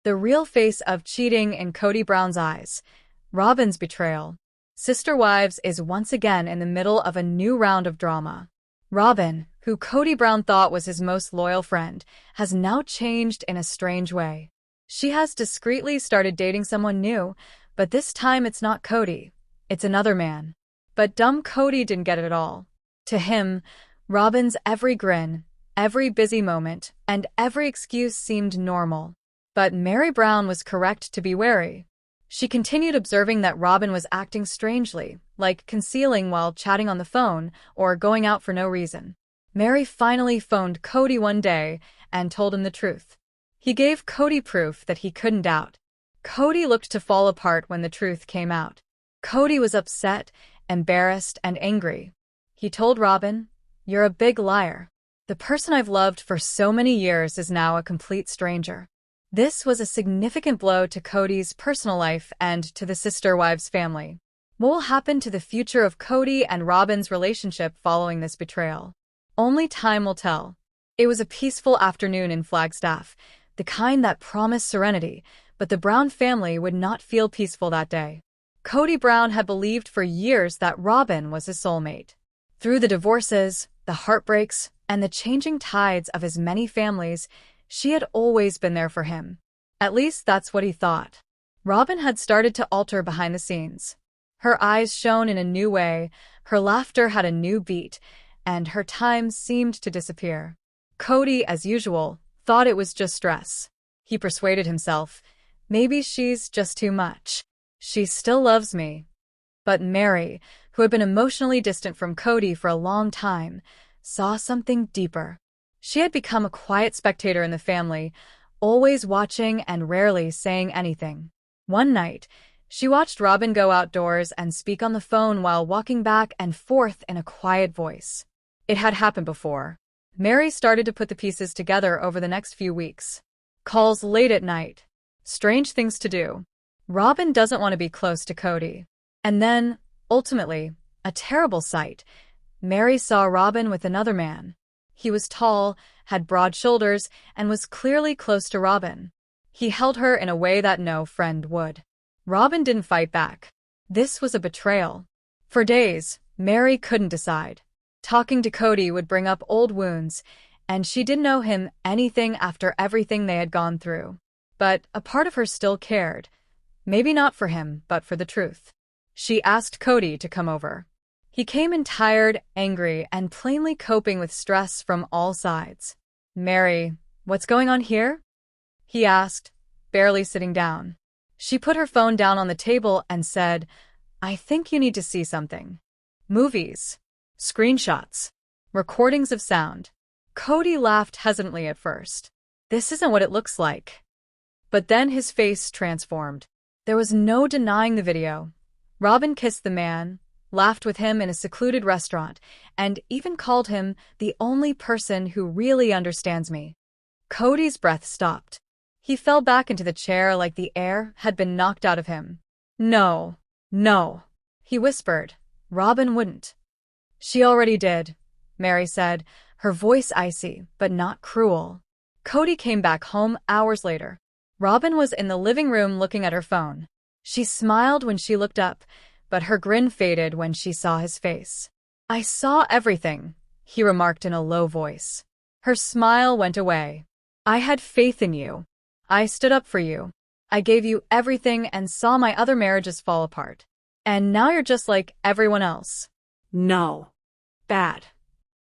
The real face of cheating in Kody Brown's eyes. Robyn's betrayal. Sister Wives is once again in the middle of a new round of drama. Robyn, who Kody Brown thought was his most loyal friend, has now changed in a strange way. She has discreetly started dating someone new, but this time it's not Kody. It's another man. But dumb Kody didn't get it at all. To him, Robyn's every grin, every busy moment, and every excuse seemed normal. But Meri Brown was correct to be wary. She continued observing that Robyn was acting strangely, like concealing while chatting on the phone or going out for no reason. Meri finally phoned Kody one day and told him the truth. He gave Kody proof that he couldn't doubt. Kody looked to fall apart when the truth came out. Kody was upset, embarrassed, and angry. He told Robyn, "You're a big liar. The person I've loved for so many years is now a complete stranger." This was a significant blow to Kody's personal life and to the Sister Wives family. What will happen to the future of Kody and Robyn's relationship following this betrayal? Only time will tell. It was a peaceful afternoon in Flagstaff, the kind that promised serenity, but the Brown family would not feel peaceful that day. Kody Brown had believed for years that Robyn was his soulmate. Through the divorces, the heartbreaks, and the changing tides of his many families, she had always been there for him. At least that's what he thought. Robyn had started to alter behind the scenes. Her eyes shone in a new way, her laughter had a new beat, and her time seemed to disappear. Kody, as usual, thought it was just stress. He persuaded himself, maybe she's just too much. She still loves me. But Meri, who had been emotionally distant from Kody for a long time, saw something deeper. She had become a quiet spectator in the family, always watching and rarely saying anything. One night, she watched Robyn go outdoors and speak on the phone while walking back and forth in a quiet voice. It had happened before. Meri started to put the pieces together over the next few weeks. Calls late at night. Strange things to do. Robyn doesn't want to be close to Kody. And then, ultimately, a terrible sight. Meri saw Robyn with another man. He was tall, had broad shoulders, and was clearly close to Robyn. He held her in a way that no friend would. Robyn didn't fight back. This was a betrayal. For days, Meri couldn't decide. Talking to Kody would bring up old wounds, and she didn't know him anything after everything they had gone through. But a part of her still cared. Maybe not for him, but for the truth. She asked Kody to come over. He came in tired, angry, and plainly coping with stress from all sides. "Meri, what's going on here?" he asked, barely sitting down. She put her phone down on the table and said, "I think you need to see something. Movies. Screenshots. Recordings of sound." Kody laughed hesitantly at first. This isn't what it looks like. But then his face transformed. There was no denying the video. Robyn kissed the man, laughed with him in a secluded restaurant, and even called him the only person who really understands me. Kody's breath stopped. He fell back into the chair like the air had been knocked out of him. "No, no," he whispered. "Robyn wouldn't." "She already did," Meri said, her voice icy but not cruel. Kody came back home hours later. Robyn was in the living room looking at her phone. She smiled when she looked up, but her grin faded when she saw his face. "I saw everything," he remarked in a low voice. Her smile went away. "I had faith in you. I stood up for you. I gave you everything and saw my other marriages fall apart. And now you're just like everyone else." "No. Bad."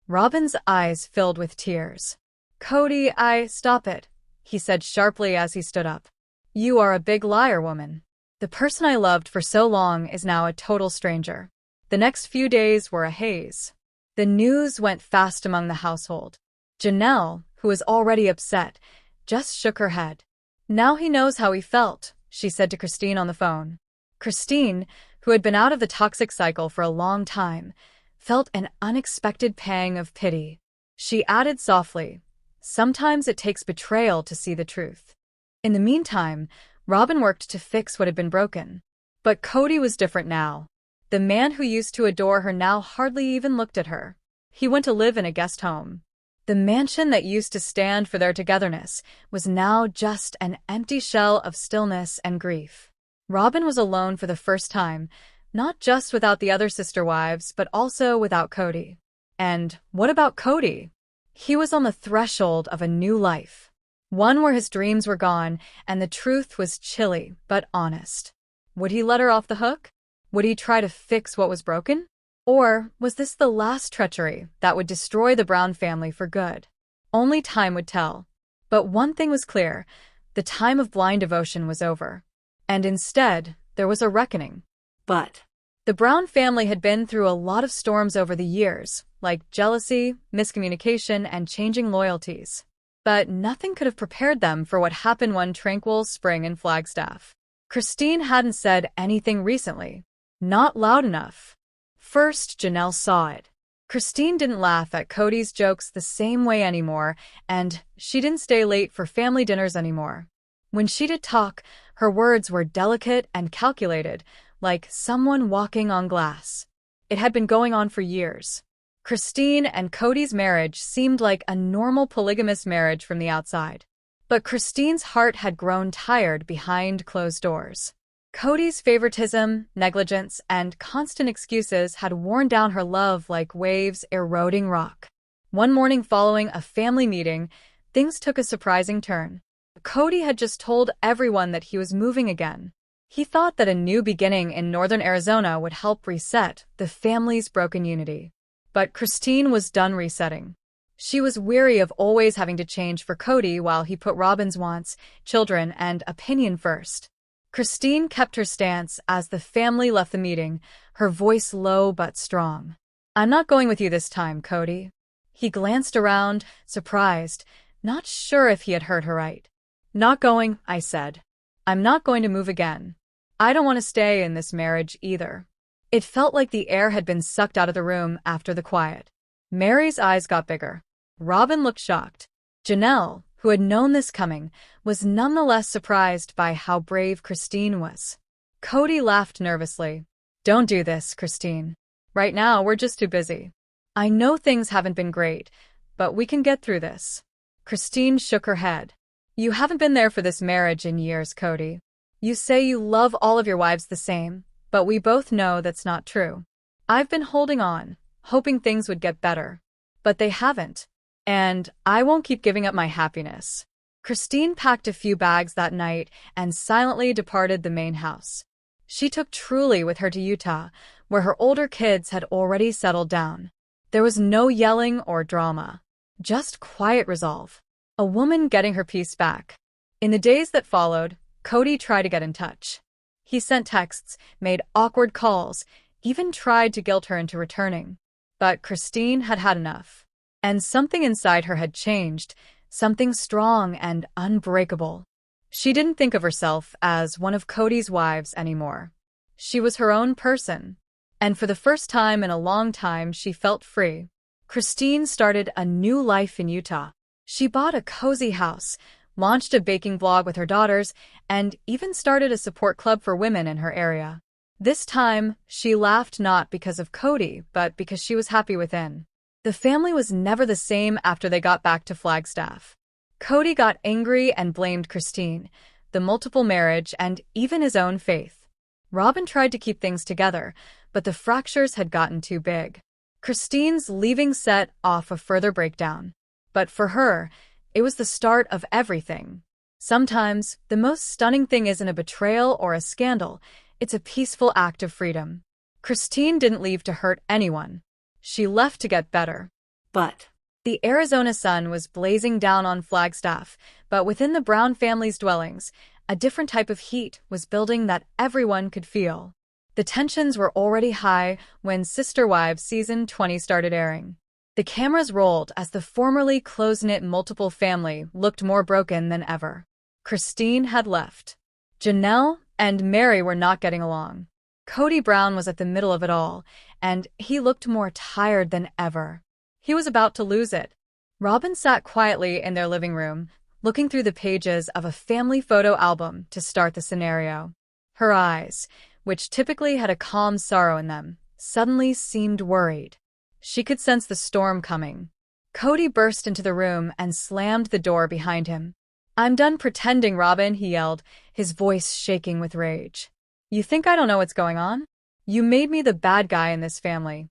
Robyn's eyes filled with tears. "Kody, stop it," he said sharply as he stood up. "You are a big liar, woman. The person I loved for so long is now a total stranger." The next few days were a haze. The news went fast among the household. Janelle, who was already upset, just shook her head. "Now he knows how he felt," she said to Christine on the phone. Christine, who had been out of the toxic cycle for a long time, felt an unexpected pang of pity. She added softly, "Sometimes it takes betrayal to see the truth." In the meantime, Robyn worked to fix what had been broken. But Kody was different now. The man who used to adore her now hardly even looked at her. He went to live in a guest home. The mansion that used to stand for their togetherness was now just an empty shell of stillness and grief. Robyn was alone for the first time, not just without the other sister wives, but also without Kody. And what about Kody? He was on the threshold of a new life. One where his dreams were gone, and the truth was chilly but honest. Would he let her off the hook? Would he try to fix what was broken? Or was this the last treachery that would destroy the Brown family for good? Only time would tell. But one thing was clear: the time of blind devotion was over. And instead, there was a reckoning. But the Brown family had been through a lot of storms over the years, like jealousy, miscommunication, and changing loyalties. But nothing could have prepared them for what happened one tranquil spring in Flagstaff. Christine hadn't said anything recently. Not loud enough. First, Janelle saw it. Christine didn't laugh at Kody's jokes the same way anymore, and she didn't stay late for family dinners anymore. When she did talk, her words were delicate and calculated, like someone walking on glass. It had been going on for years. Christine and Kody's marriage seemed like a normal polygamous marriage from the outside. But Christine's heart had grown tired behind closed doors. Kody's favoritism, negligence, and constant excuses had worn down her love like waves eroding rock. One morning following a family meeting, things took a surprising turn. Kody had just told everyone that he was moving again. He thought that a new beginning in northern Arizona would help reset the family's broken unity. But Christine was done resetting. She was weary of always having to change for Kody while he put Robyn's wants, children, and opinion first. Christine kept her stance as the family left the meeting, her voice low but strong. "I'm not going with you this time, Kody." He glanced around, surprised, not sure if he had heard her right. "Not going," I said. "I'm not going to move again. I don't want to stay in this marriage either." It felt like the air had been sucked out of the room after the quiet. Mary's eyes got bigger. Robyn looked shocked. Janelle, who had known this coming, was nonetheless surprised by how brave Christine was. Kody laughed nervously. "Don't do this, Christine. Right now, we're just too busy. I know things haven't been great, but we can get through this." Christine shook her head. "You haven't been there for this marriage in years, Kody. You say you love all of your wives the same, but we both know that's not true. I've been holding on, hoping things would get better. But they haven't. And I won't keep giving up my happiness." Christine packed a few bags that night and silently departed the main house. She took Truly with her to Utah, where her older kids had already settled down. There was no yelling or drama, just quiet resolve. A woman getting her peace back. In the days that followed, Kody tried to get in touch. He sent texts, made awkward calls, even tried to guilt her into returning. But Christine had had enough. And something inside her had changed, something strong and unbreakable. She didn't think of herself as one of Kody's wives anymore. She was her own person. And for the first time in a long time, she felt free. Christine started a new life in Utah. She bought a cozy house, launched a baking blog with her daughters, and even started a support club for women in her area. This time, she laughed not because of Kody, but because she was happy within. The family was never the same after they got back to Flagstaff. Kody got angry and blamed Christine, the multiple marriage, and even his own faith. Robyn tried to keep things together, but the fractures had gotten too big. Christine's leaving set off a further breakdown. But for her, it was the start of everything. Sometimes, the most stunning thing isn't a betrayal or a scandal, it's a peaceful act of freedom. Christine didn't leave to hurt anyone. She left to get better. But the Arizona sun was blazing down on Flagstaff, but within the Brown family's dwellings, a different type of heat was building that everyone could feel. The tensions were already high when Sister Wives Season 20 started airing. The cameras rolled as the formerly close-knit multiple family looked more broken than ever. Christine had left. Janelle and Mary were not getting along. Kody Brown was at the middle of it all, and he looked more tired than ever. He was about to lose it. Robyn sat quietly in their living room, looking through the pages of a family photo album to start the scenario. Her eyes, which typically had a calm sorrow in them, suddenly seemed worried. She could sense the storm coming. Kody burst into the room and slammed the door behind him. "I'm done pretending, Robyn," he yelled, his voice shaking with rage. "You think I don't know what's going on? You made me the bad guy in this family."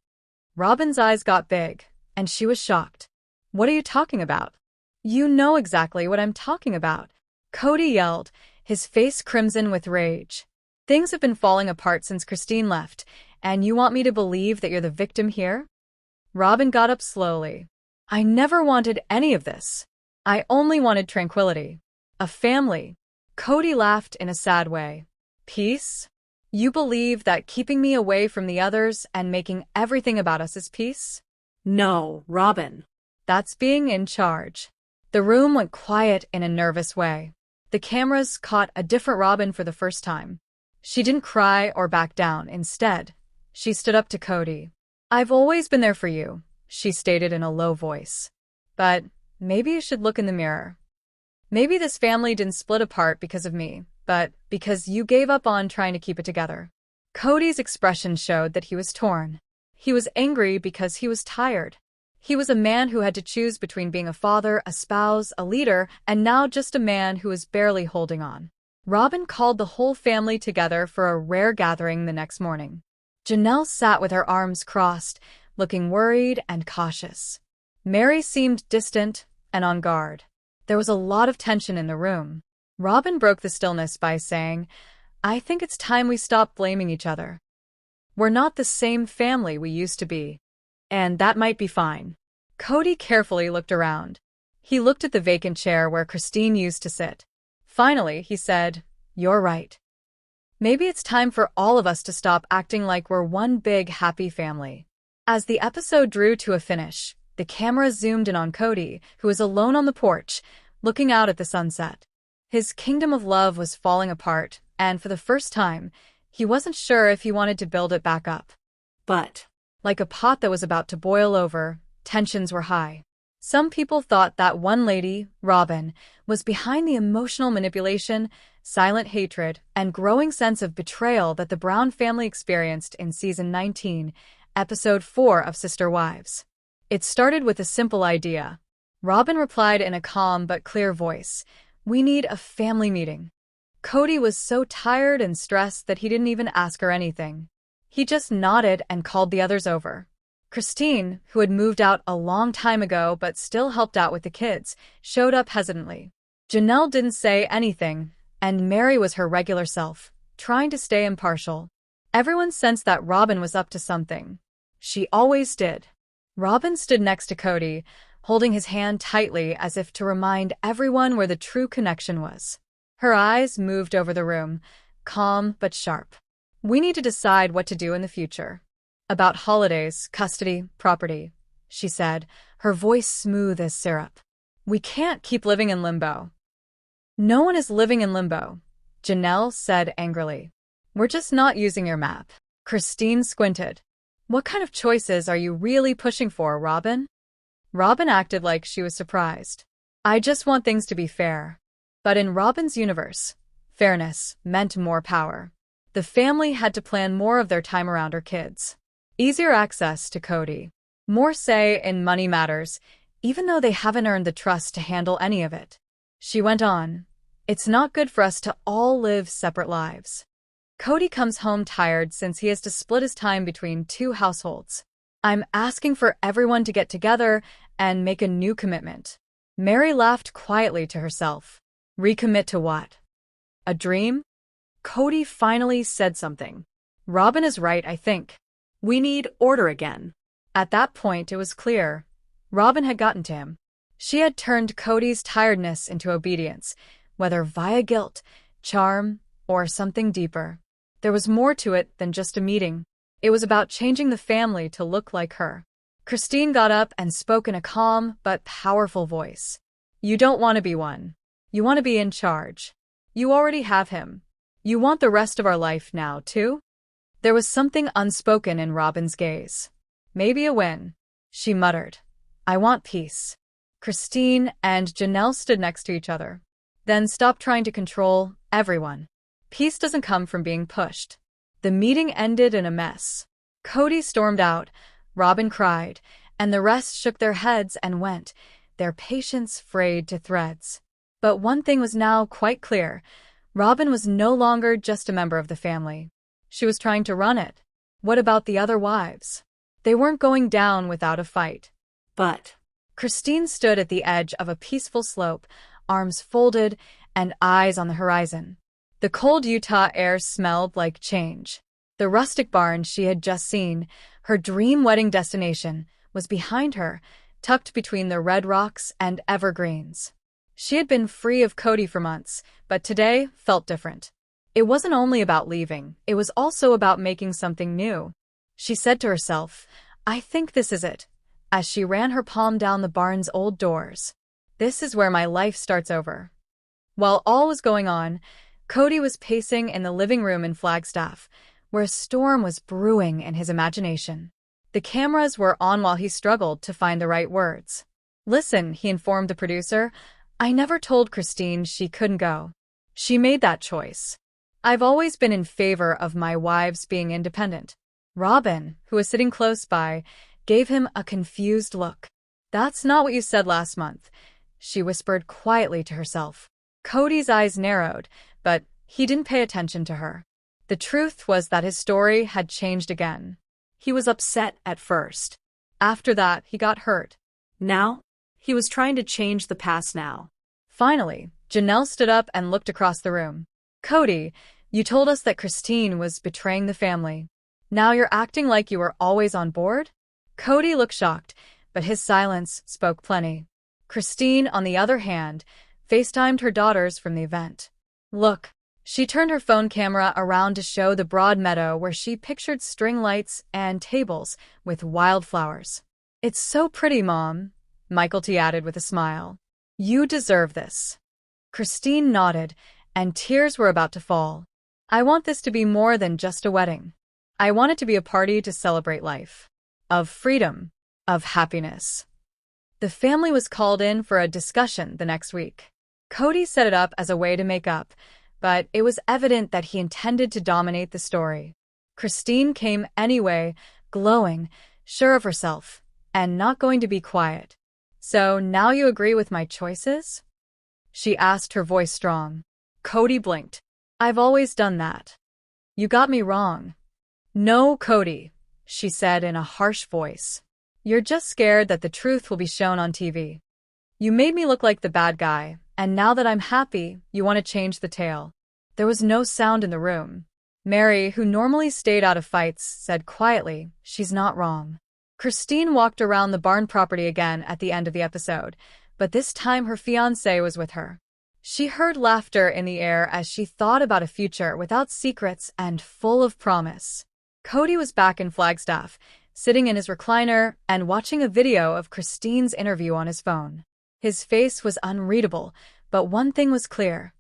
Robyn's eyes got big, and she was shocked. "What are you talking about?" "You know exactly what I'm talking about," Kody yelled, his face crimson with rage. "Things have been falling apart since Christine left, and you want me to believe that you're the victim here?" Robyn got up slowly. "I never wanted any of this. I only wanted tranquility. A family." Kody laughed in a sad way. "Peace? You believe that keeping me away from the others and making everything about us is peace?" No, Robyn. "That's being in charge." The room went quiet in a nervous way. The cameras caught a different Robyn for the first time. She didn't cry or back down. Instead, she stood up to Kody. "I've always been there for you," she stated in a low voice. "But maybe you should look in the mirror. Maybe this family didn't split apart because of me, but because you gave up on trying to keep it together." Kody's expression showed that he was torn. He was angry because he was tired. He was a man who had to choose between being a father, a spouse, a leader, and now just a man who was barely holding on. Robyn called the whole family together for a rare gathering the next morning. Janelle sat with her arms crossed, looking worried and cautious. Mary seemed distant and on guard. There was a lot of tension in the room. Robyn broke the stillness by saying, "I think it's time we stop blaming each other. We're not the same family we used to be. And that might be fine." Kody carefully looked around. He looked at the vacant chair where Christine used to sit. Finally, he said, "You're right. Maybe it's time for all of us to stop acting like we're one big happy family." As the episode drew to a finish, the camera zoomed in on Kody, who was alone on the porch, looking out at the sunset. His kingdom of love was falling apart, and for the first time, he wasn't sure if he wanted to build it back up. But, like a pot that was about to boil over, tensions were high. Some people thought that one lady, Robyn, was behind the emotional manipulation, silent hatred, and growing sense of betrayal that the Brown family experienced in Season 19, Episode 4 of Sister Wives. It started with a simple idea. Robyn replied in a calm but clear voice, "We need a family meeting." Kody was so tired and stressed that he didn't even ask her anything. He just nodded and called the others over. Christine, who had moved out a long time ago but still helped out with the kids, showed up hesitantly. Janelle didn't say anything, and Mary was her regular self, trying to stay impartial. Everyone sensed that Robyn was up to something. She always did. Robyn stood next to Kody, holding his hand tightly as if to remind everyone where the true connection was. Her eyes moved over the room, calm but sharp. "We need to decide what to do in the future. About holidays, custody, property," she said, her voice smooth as syrup. "We can't keep living in limbo." "No one is living in limbo," Janelle said angrily. "We're just not using your map." Christine squinted. "What kind of choices are you really pushing for, Robyn?" Robyn acted like she was surprised. "I just want things to be fair." But in Robyn's universe, fairness meant more power. The family had to plan more of their time around her kids. Easier access to Kody. More say in money matters, even though they haven't earned the trust to handle any of it. She went on, "It's not good for us to all live separate lives. Kody comes home tired since he has to split his time between two households. I'm asking for everyone to get together and make a new commitment." Mary laughed quietly to herself. "Recommit to what? A dream?" Kody finally said something. "Robyn is right, I think. We need order again." At that point, it was clear. Robyn had gotten to him. She had turned Kody's tiredness into obedience, whether via guilt, charm, or something deeper. There was more to it than just a meeting. It was about changing the family to look like her. Christine got up and spoke in a calm but powerful voice. "You don't want to be one. You want to be in charge. You already have him. You want the rest of our life now, too?" There was something unspoken in Robyn's gaze. "Maybe a win," she muttered. "I want peace." Christine and Janelle stood next to each other. "Then stop trying to control everyone. Peace doesn't come from being pushed." The meeting ended in a mess. Kody stormed out, Robyn cried, and the rest shook their heads and went, their patience frayed to threads. But one thing was now quite clear. Robyn was no longer just a member of the family. She was trying to run it. What about the other wives? They weren't going down without a fight. But Christine stood at the edge of a peaceful slope, arms folded and eyes on the horizon. The cold Utah air smelled like change. The rustic barn she had just seen, her dream wedding destination, was behind her, tucked between the red rocks and evergreens. She had been free of Kody for months, but today felt different. It wasn't only about leaving, it was also about making something new. She said to herself, "I think this is it," as she ran her palm down the barn's old doors. "This is where my life starts over." While all was going on, Kody was pacing in the living room in Flagstaff, where a storm was brewing in his imagination. The cameras were on while he struggled to find the right words. "Listen," he informed the producer, "I never told Christine she couldn't go. She made that choice. I've always been in favor of my wives being independent." Robyn, who was sitting close by, gave him a confused look. "That's not what you said last month," she whispered quietly to herself. Kody's eyes narrowed, but he didn't pay attention to her. The truth was that his story had changed again. He was upset at first. After that, he got hurt. now, he was trying to change the past now. Finally, Janelle stood up and looked across the room. "Kody, you told us that Christine was betraying the family. Now you're acting like you were always on board?" Kody looked shocked, but his silence spoke plenty. Christine, on the other hand, FaceTimed her daughters from the event. "Look." She turned her phone camera around to show the broad meadow where she pictured string lights and tables with wildflowers. "It's so pretty, Mom," Michael T. added with a smile. "You deserve this." Christine nodded, and tears were about to fall. "I want this to be more than just a wedding. I want it to be a party to celebrate life. Of freedom. Of happiness." The family was called in for a discussion the next week. Kody set it up as a way to make up, but it was evident that he intended to dominate the story. Christine came anyway, glowing, sure of herself, and not going to be quiet. "So now you agree with my choices?" she asked, her voice strong. Kody blinked. "I've always done that. You got me wrong." "No, Kody," she said in a harsh voice. "You're just scared that the truth will be shown on TV. You made me look like the bad guy, and now that I'm happy, you want to change the tale." There was no sound in the room. Mary, who normally stayed out of fights, said quietly, "She's not wrong." Christine walked around the barn property again at the end of the episode, but this time her fiancé was with her. She heard laughter in the air as she thought about a future without secrets and full of promise. Kody was back in Flagstaff, sitting in his recliner and watching a video of Christine's interview on his phone. His face was unreadable, but one thing was clear.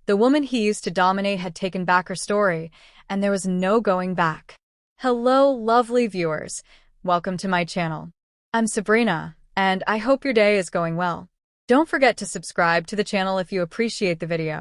The woman he used to dominate had taken back her story, and there was no going back. Hello, lovely viewers. Welcome to my channel. I'm Sabrina, and I hope your day is going well. Don't forget to subscribe to the channel if you appreciate the video.